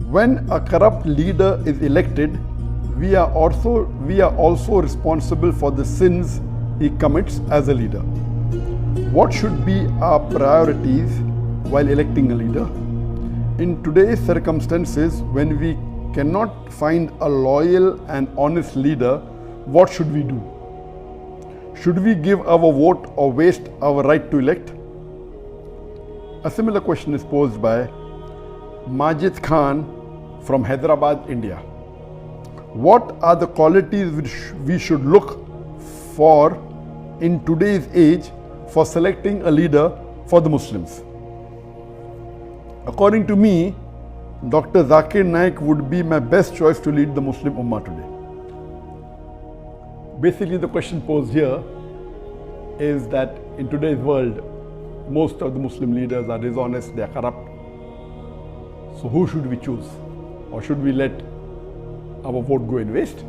When a corrupt leader is elected, we are also responsible for the sins he commits as a leader. What should be our priorities while electing a leader? In today's circumstances, when we cannot find a loyal and honest leader, what should we do? Should we give our vote or waste our right to elect? A similar question is posed by Majid Khan from Hyderabad, India. What are the qualities which we should look for in today's age for selecting a leader for the Muslims? According to me, Dr. Zakir Naik would be my best choice to lead the Muslim Ummah today. Basically, the question posed here is that in today's world, most of the Muslim leaders are dishonest, they are corrupt. So who should we choose? Or should we let our vote go in waste?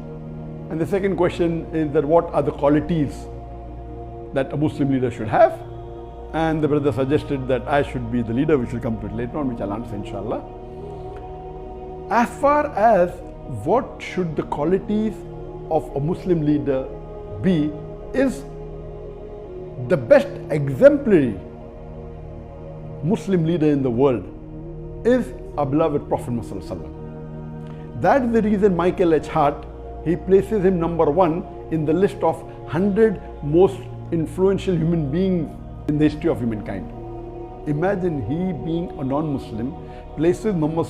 And the second question is that what are the qualities that a Muslim leader should have? And the brother suggested that I should be the leader. We shall come to it later on, which I'll answer inshallah. As far as what should the qualities of a Muslim leader be, is the best exemplary Muslim leader in the world is our beloved Prophet Muhammad. That's the reason Michael H. Hart, he places him number 1 in the list of 100 most influential human beings in the history of humankind. Imagine he being a non-Muslim places Muhammad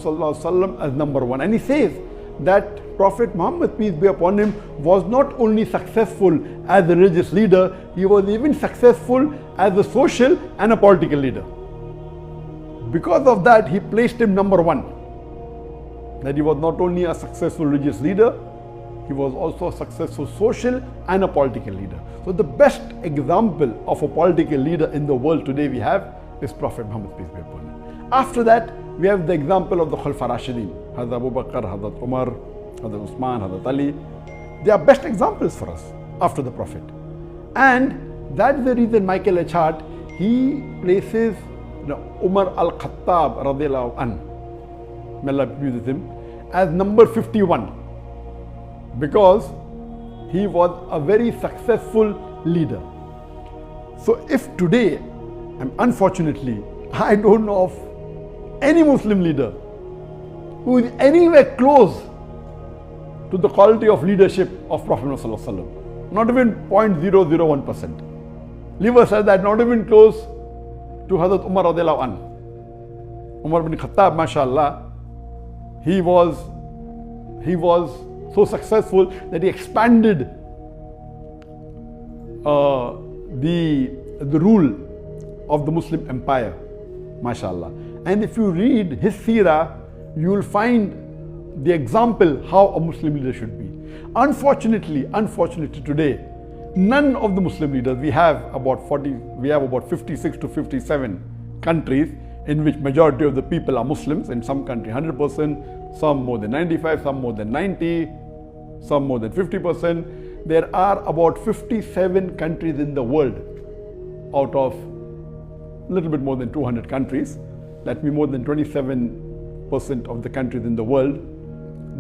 as number 1, and he says that Prophet Muhammad, peace be upon him, was not only successful as a religious leader, he was even successful as a social and a political leader. Because of that, he placed him number 1. That he was not only a successful religious leader, he was also a successful social and a political leader. So the best example of a political leader in the world today we have is Prophet Muhammad, peace be upon him. After that, we have the example of the Khulafa Rashidin, Hazrat Abu Bakr, Hazrat Umar, Hazrat Usman, Hazrat Ali. They are best examples for us after the Prophet. And that's the reason Michael H. Hart, he places Umar al-Khattab radiallahu anhu, may Allah be pleased with him, as number 51, because he was a very successful leader. So if today, and unfortunately, I don't know of any Muslim leader who is anywhere close to the quality of leadership of Prophet Muhammad, not even 0.001%. Leave aside that, not even close to Hazrat Umar radiallahu anhu. Umar bin Khattab, mashallah, he was so successful that he expanded the rule of the Muslim empire, mashallah. And if you read his seerah, you will find the example how a Muslim leader should be. Unfortunately today, none of the Muslim leaders, we have about 56 to 57 countries in which majority of the people are Muslims. In some country 100%, some more than 95, some more than 90, some more than 50%. There are about 57 countries in the world out of a little bit more than 200 countries. That means more than 27% of the countries in the world,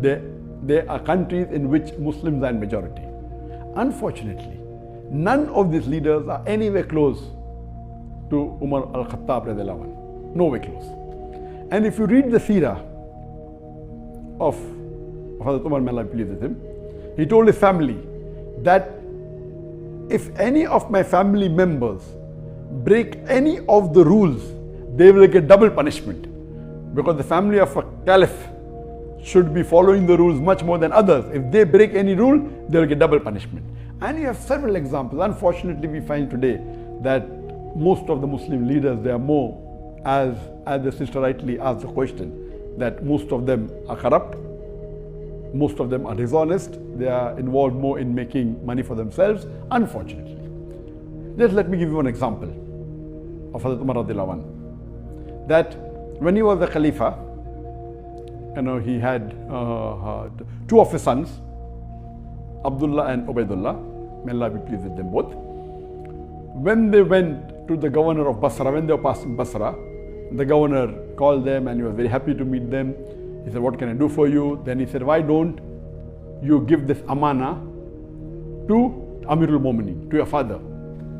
there are countries in which Muslims are in majority. Unfortunately, none of these leaders are anywhere close to Umar al-Khattab radiallahu anhu. Nowhere close. And if you read the seerah of Hazrat Umar, may Allah be pleased with him, he told his family that if any of my family members break any of the rules, they will get double punishment, because the family of a caliph should be following the rules much more than others. If they break any rule, they will get double punishment. And you have several examples. Unfortunately, we find today that most of the Muslim leaders, they are more, as the sister rightly asked the question, that most of them are corrupt, most of them are dishonest, they are involved more in making money for themselves, unfortunately. Just let me give you one example of Hazrat Umar radiallahu anhu. That when he was the Khalifa, he had 2 of his sons, Abdullah and Ubaidullah, may Allah be pleased with them both. When they went to the governor of Basra, when they were passing Basra, the governor called them and he was very happy to meet them. He said, what can I do for you? Then he said, why don't you give this amana to Amirul Mu'minin, to your father,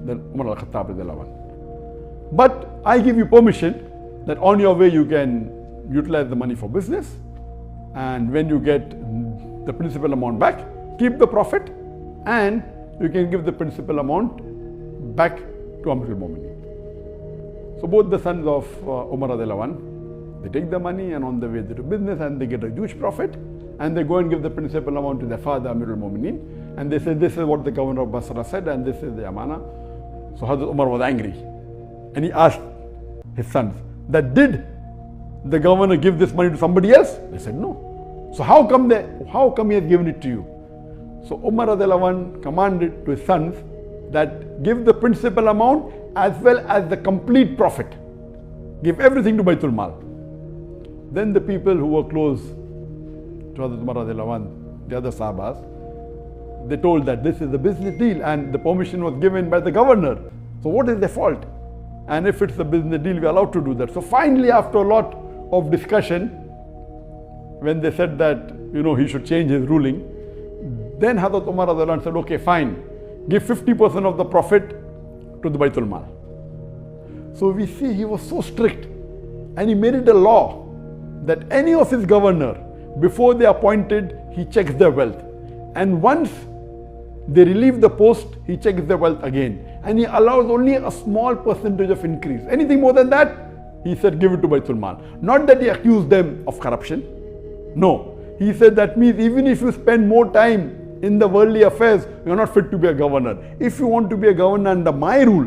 then Umar al-Khattab radiallahu anhu. But I give you permission that on your way you can utilize the money for business, and when you get the principal amount back, keep the profit, and you can give the principal amount back to Amirul Mu'minin. So both the sons of Umar radiallahu anhu, they take the money, and on the way they do business and they get a huge profit, and they go and give the principal amount to their father Amirul Mu'minin, and they say, this is what the governor of Basra said, and this is the amana. So Hazrat Umar was angry, and he asked his sons that, did the governor give this money to somebody else? They said no. So how come he has given it to you? So Umar radiallahu anhu commanded to his sons that give the principal amount as well as the complete profit. Give everything to Baitul Mal. Then the people who were close to Hazrat Umar radiallahu anhu, the other Sahabas, they told that this is a business deal and the permission was given by the governor. So what is their fault? And if it's a business deal, we are allowed to do that. So finally, after a lot of discussion, when they said that, he should change his ruling, then Hazrat Umar radiallahu anhu said, okay, fine, give 50% of the profit to the Baitul Mal. So we see he was so strict, and he made it a law that any of his governor, before they are appointed, he checks their wealth. And once they relieve the post, he checks their wealth again. And he allows only a small percentage of increase. Anything more than that, he said, give it to Baitul Mal. Not that he accused them of corruption. No. He said that means even if you spend more time in the worldly affairs, you are not fit to be a governor. If you want to be a governor under my rule,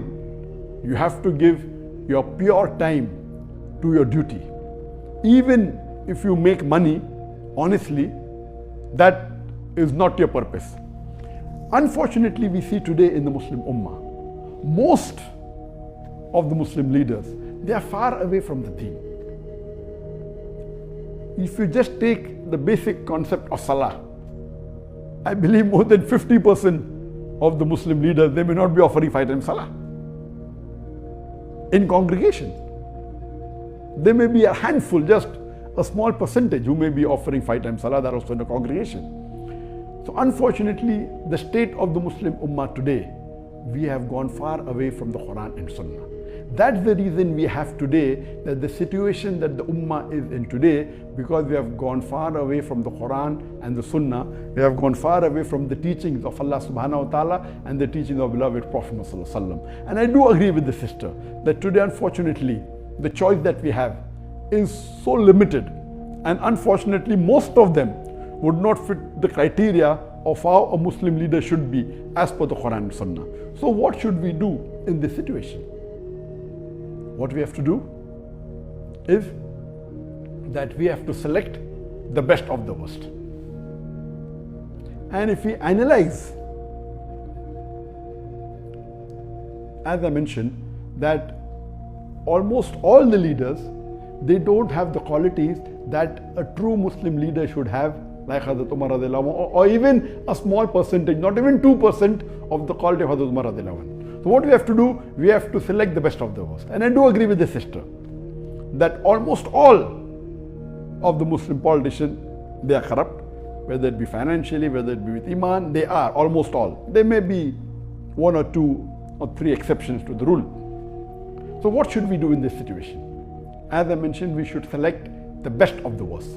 you have to give your pure time to your duty. Even if you make money, honestly, that is not your purpose. Unfortunately, we see today in the Muslim Ummah, most of the Muslim leaders, they are far away from the deen. If you just take the basic concept of Salah, I believe more than 50% of the Muslim leaders, they may not be offering 5 times Salah in congregation. There may be a handful, just a small percentage who may be offering 5 times Salah, that also in a congregation. So unfortunately, the state of the Muslim Ummah today, we have gone far away from the Quran and Sunnah. That's the reason we have today, that the situation that the Ummah is in today, because we have gone far away from the Quran and the Sunnah, we have gone far away from the teachings of Allah subhanahu wa ta'ala and the teachings of beloved Prophet Muhammad sallallahu alaihi wasallam. And I do agree with the sister that today, unfortunately, the choice that we have is so limited, and unfortunately most of them would not fit the criteria of how a Muslim leader should be as per the Quran and Sunnah. So what should we do in this situation? What we have to do is that we have to select the best of the worst. And if we analyze, as I mentioned, that almost all the leaders, they don't have the qualities that a true Muslim leader should have, like Hazrat Umar radiallahu anhu, or even a small percentage, not even 2% of the quality of Hazrat Umar radiallahu anhu. So what we have to do, we have to select the best of the worst. And I do agree with the sister that almost all of the Muslim politicians, they are corrupt, whether it be financially, whether it be with Iman, they are, almost all. There may be 1 or 2 or 3 exceptions to the rule. So what should we do in this situation? As I mentioned, we should select the best of the worst.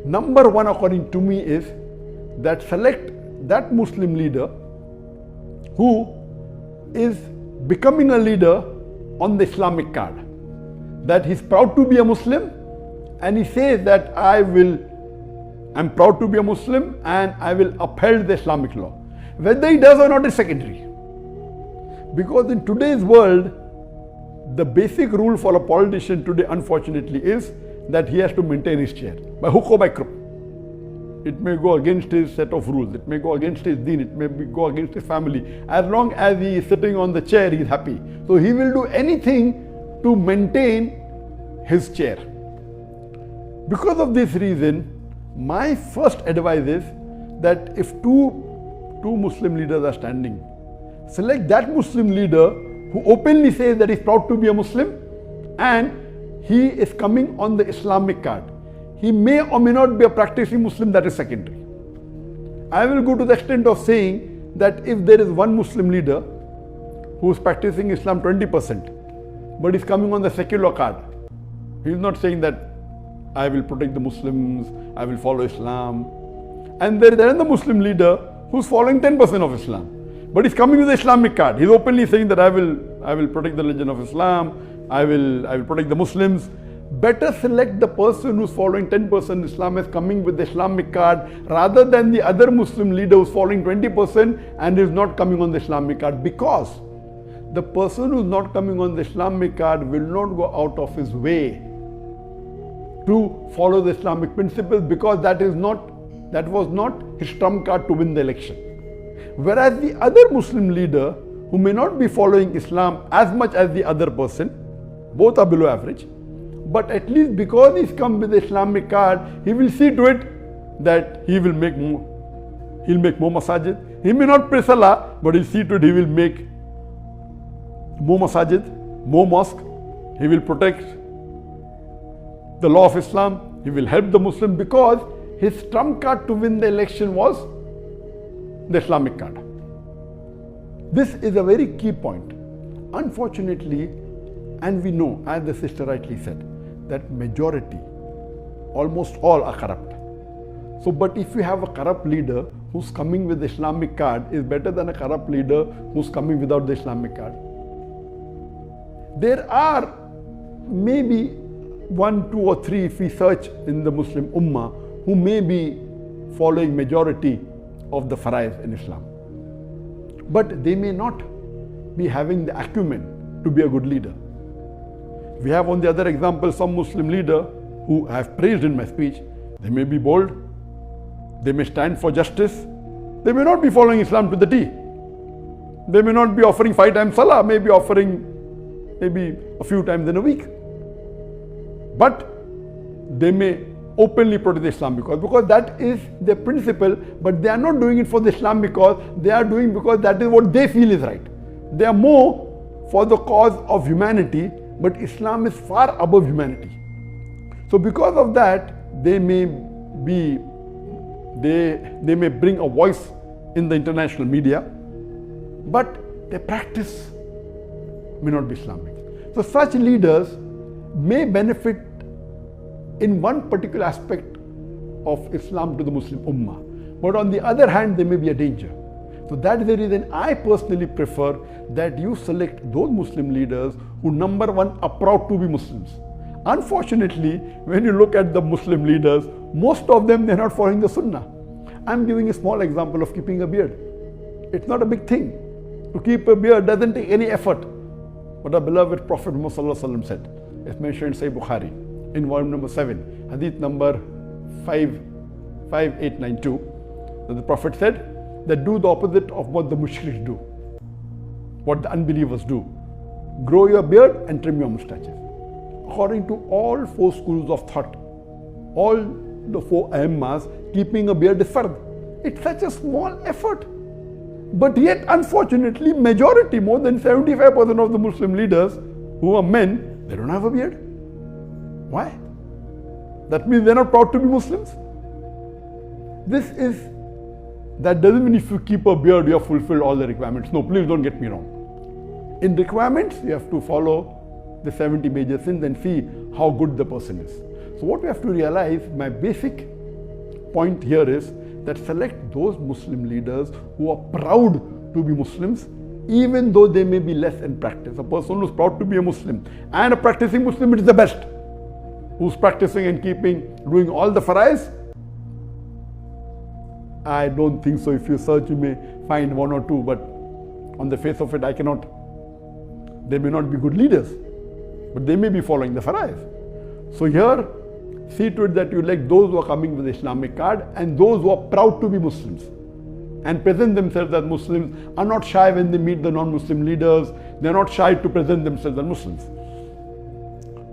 Number 1, according to me, is that select that Muslim leader who is becoming a leader on the Islamic card. That he's proud to be a Muslim, and he says that I'm proud to be a Muslim and I will uphold the Islamic law. Whether he does or not is secondary. Because in today's world, the basic rule for a politician today, unfortunately, is that he has to maintain his chair, by hook or by crook. It may go against his set of rules, it may go against his deen, it may go against his family. As long as he is sitting on the chair, he is happy. So he will do anything to maintain his chair. Because of this reason, my first advice is that if two Muslim leaders are standing, select that Muslim leader who openly says that he is proud to be a Muslim and he is coming on the Islamic card. He may or may not be a practicing Muslim, that is secondary. I will go to the extent of saying that if there is one Muslim leader who is practicing Islam 20%, but is coming on the secular card, he is not saying that I will protect the Muslims, I will follow Islam. And there is another Muslim leader who is following 10% of Islam, but is coming with the Islamic card. He is openly saying that I will protect the religion of Islam, I will protect the Muslims. Better select the person who is following 10% Islam as coming with the Islamic card rather than the other Muslim leader who is following 20% and is not coming on the Islamic card, because the person who is not coming on the Islamic card will not go out of his way to follow the Islamic principles, because that was not his trump card to win the election. Whereas the other Muslim leader who may not be following Islam as much as the other person, both are below average, but at least because he's come with the Islamic card, he will see to it that he'll make more masajid. He may not pray salah, but he'll see to it he will make more masajid, more mosque. He will protect the law of Islam. He will help the Muslim, because his trump card to win the election was the Islamic card. This is a very key point. Unfortunately, and we know, as the sister rightly said, that majority, almost all are corrupt. So, but if you have a corrupt leader who's coming with the Islamic card, is better than a corrupt leader who's coming without the Islamic card. There are maybe 1, 2 or 3, if we search in the Muslim Ummah, who may be following majority of the faraiz in Islam. But they may not be having the acumen to be a good leader. We have on the other example some Muslim leader who I have praised in my speech. They may be bold, they may stand for justice, they may not be following Islam to the T. They may not be offering 5 times salah, may be offering maybe a few times in a week. But they may openly protect the Islam because that is their principle, but they are not doing it for the Islam because they are doing because that is what they feel is right. They are more for the cause of humanity, but Islam is far above humanity. So because of that, they may bring a voice in the international media, but their practice may not be Islamic. So such leaders may benefit in one particular aspect of Islam to the Muslim Ummah, but on the other hand, they may be a danger. So that is the reason I personally prefer that you select those Muslim leaders who, number one, are proud to be Muslims. Unfortunately, when you look at the Muslim leaders, most of them, they're not following the Sunnah. I'm giving a small example of keeping a beard. It's not a big thing. To keep a beard doesn't take any effort. But our beloved Prophet Muhammad said, it's mentioned in Sahih Bukhari, in volume number 7, hadith number 5892, that the Prophet said that do the opposite of what the mushriks do, what the unbelievers do. Grow your beard and trim your mustaches. According to all 4 schools of thought, all the 4 Aimmas, keeping a beard is fard. It's such a small effort. But yet, unfortunately, majority, more than 75% of the Muslim leaders who are men, they don't have a beard. Why? That means they're not proud to be Muslims. That doesn't mean if you keep a beard, you have fulfilled all the requirements. No, please don't get me wrong. In requirements, you have to follow the 70 major sins and see how good the person is. So what we have to realize, my basic point here is that select those Muslim leaders who are proud to be Muslims, even though they may be less in practice. A person who is proud to be a Muslim and a practicing Muslim, it is the best. Who's practicing and doing all the faraiz? I don't think so. If you search, you may find 1 or 2, but on the face of it, I cannot. They may not be good leaders, but they may be following the faraiz. So here, see to it that you elect those who are coming with the Islamic card and those who are proud to be Muslims and present themselves as Muslims, are not shy when they meet the non-Muslim leaders. They are not shy to present themselves as Muslims.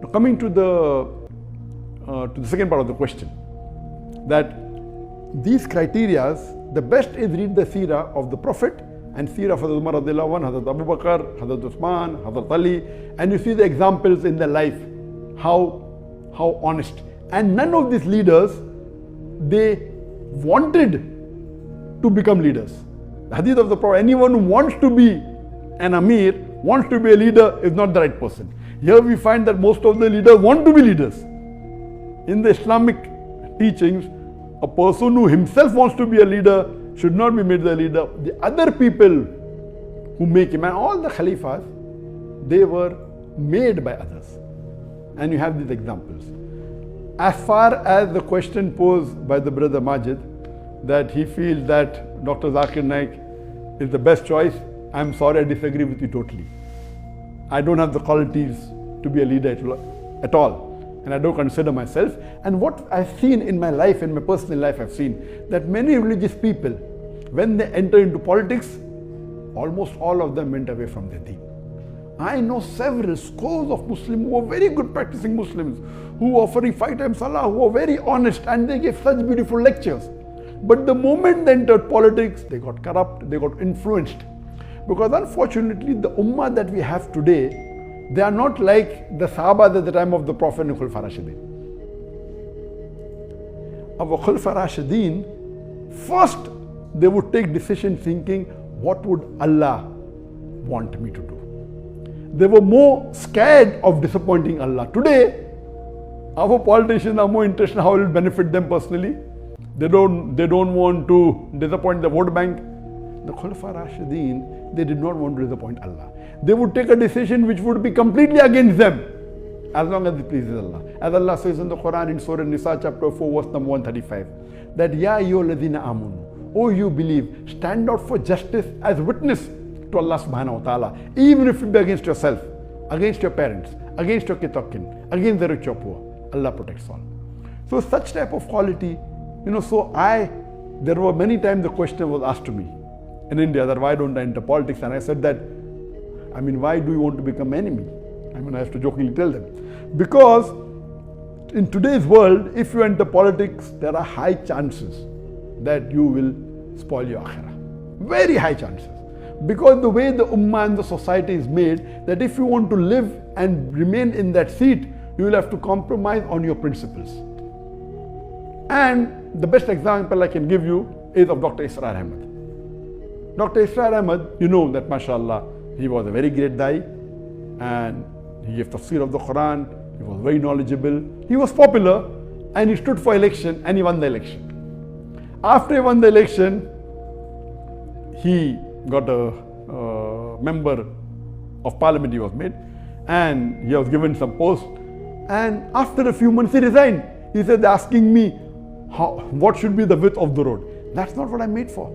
Now coming to the second part of the question, that these criterias, the best is read the seerah of the Prophet and seerah of Hazrat Umar radiallahu anhu, Hazrat Abu Bakr, Hazrat Uthman, Hazrat Ali, and you see the examples in their life, how honest And none of these leaders, they wanted to become leaders. The hadith of the Prophet, anyone who wants to be an Amir, wants to be a leader, is not the right person. Here we find that most of the leaders want to be leaders. In the Islamic teachings, a person who himself wants to be a leader should not be made the leader. The other people who make him, and all the Khalifas, they were made by others. And you have these examples. As far as the question posed by the brother Majid, that he feels that Dr. Zakir Naik is the best choice, I'm sorry, I disagree with you totally. I don't have the qualities to be a leader at all, and I don't consider myself. And what I've seen in my life, in my personal life, I've seen that many religious people, when they enter into politics, almost all of them went away from their deen. I know several scores of Muslims who are very good practicing Muslims, who are offering 5 times Salah, who are very honest, and they give such beautiful lectures. But the moment they entered politics, they got corrupt, they got influenced. Because unfortunately, the ummah that we have today, they are not like the Sahabas at the time of the Prophet and Khulafa Rashidin. Our Khulafa Rashidin, first they would take decision thinking, what would Allah want me to do? They were more scared of disappointing Allah. Today, our politicians are more interested in how it will benefit them personally. They don't want to disappoint the vote bank. The Khulafa Rashidin, they did not want to disappoint Allah. They would take a decision which would be completely against them, as long as it pleases Allah. As Allah says in the Quran in Surah Nisa chapter 4 verse number 135, that Ya ayyuhalladhina amanu, oh you believe, stand out for justice as witness to Allah subhanahu wa ta'ala, even if it be against yourself, against your parents, against your kitokin, against the rich or poor. Allah protects all. So such type of quality, there were many times the question was asked to me in India that why don't I enter politics? And I said that, why do you want to become enemy? I have to jokingly tell them. Because in today's world, if you enter politics, there are high chances that you will spoil your akhirah. Very high chances. Because the way the ummah and the society is made, that if you want to live and remain in that seat, you will have to compromise on your principles. And the best example I can give you is of Dr. Israr Ahmad. Dr. Israr Ahmad, you know that mashallah, he was a very great da'i, and he gave tafsir of the Quran, he was very knowledgeable, he was popular, and he stood for election and he won the election. After he won the election, he got a member of parliament, he was made, and he was given some post, and after a few months he resigned. He said, asking me what should be the width of the road. That's not what I'm made for.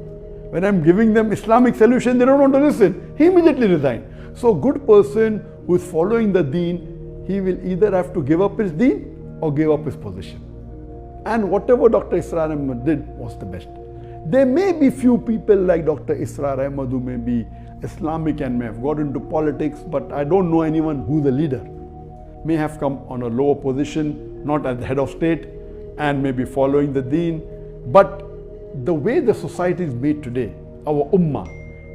When I'm giving them Islamic solution, they don't want to listen. He immediately resigned. So a good person who is following the deen, he will either have to give up his deen or give up his position. And whatever Dr. Israr Ahmad did was the best. There may be few people like Dr. Israr Ahmad who may be Islamic and may have got into politics, but I don't know anyone who's a leader. May have come on a lower position, not as the head of state, and may be following the deen. But the way the society is made today, our ummah,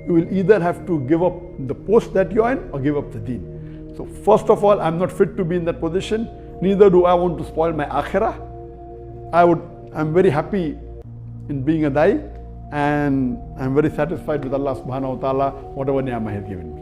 you will either have to give up the post that you're in or give up the deen. So first of all, I'm not fit to be in that position. Neither do I want to spoil my akhirah. I'm very happy in being a da'i, and I'm very satisfied with Allah subhanahu wa ta'ala, whatever ni'mah He has given me.